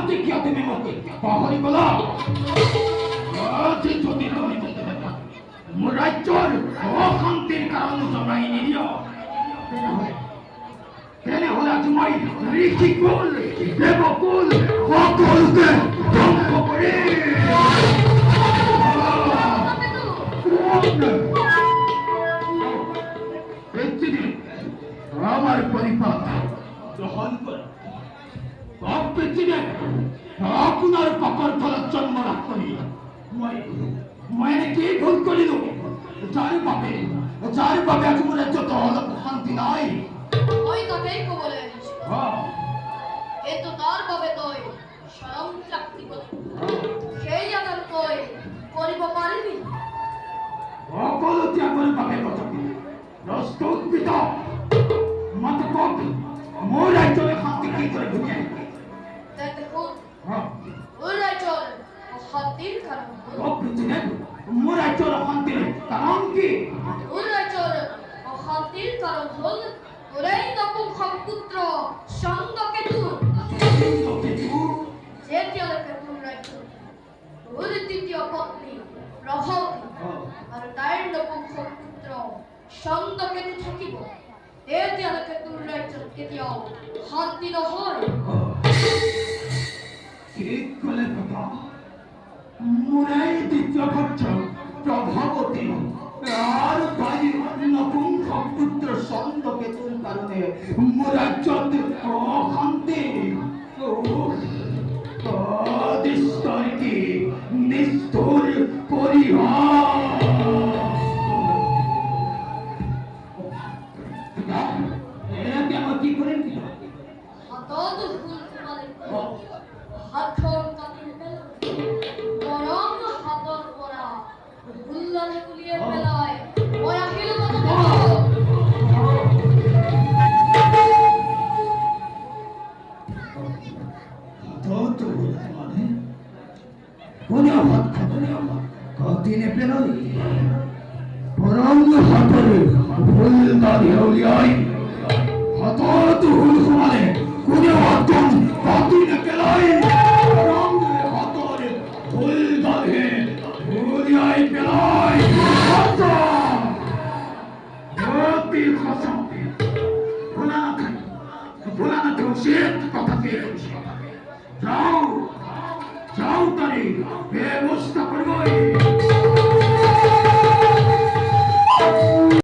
দেখিয়া তুমি মতে পাহরি বলা যে যদি তুমি রাজ্যর অশান্তির কারণ জমাই নিদিও তেনেহলে আজ মই ঋষিকুল দেবকুল সকলকে ধ্বংস কৰি আমার পরিপাক গ্রহণ করে আপনার পাপর ফলত জন্ম লাভ করি মই কি ভুল করিল যার পাপে আজ মনে যত অলপ শান্তি নাই ওই কথাই কবলে এনেছি এ তো তার পাবে তই স্বয়ং চাকরি করে সেই আদার তই করিব পারিবি সকল ত্যাগ করে পাবে কথা প্রস্তুত পিতা মাতে কক মোর রাজ্যে শান্তি কি করে ঢুকে দেখুন ওর রাজ্যর অশান্তির কারণ মোর রাজ্যর শান্তির কারণ কি ওর রাজ্যর অশান্তির কারণ হল ওরাই নপুংসক পুত্র সঙ্গকেতু যে কেতুর রাজ্য ওর দ্বিতীয় পত্নী প্রভাবতী আর তার নপুংসক পুত্র সঙ্গকেতু থাকিব এর কেতুর রাজ্য কেতিয়াও শান্তি নহয় ঠিক বলে কথা মোরাই দ্বিতীয় পুত্র প্রভাবতী আর তাই নপুংসক পুত্র সঙ্গকেতুর কারণে মোরা যত অশান্তি তদিস্তরকে নিষ্ঠুর পরিহার এরাকে আমার কি করে হাতত ভুল মানে হাতর কাটিয়ে ফেল বরং হাতর পরা ভুল্লারে কুলিয়ে ফেলায় ওরা হিল মতো মানে কোনে হাত কদিনে পেলই বরং হাতরে ভুল দাঁড়িয়ে হঠাৎ হুল সমানে কোনে হাত কদিনে পেলই বরং হাতরে ভুল দাঁড়িয়ে ভুলিয়াই পেলই অতি খসম ভোলানা তো সে কথা পেয়েছি যাও তারি ব্যবস্থা করবো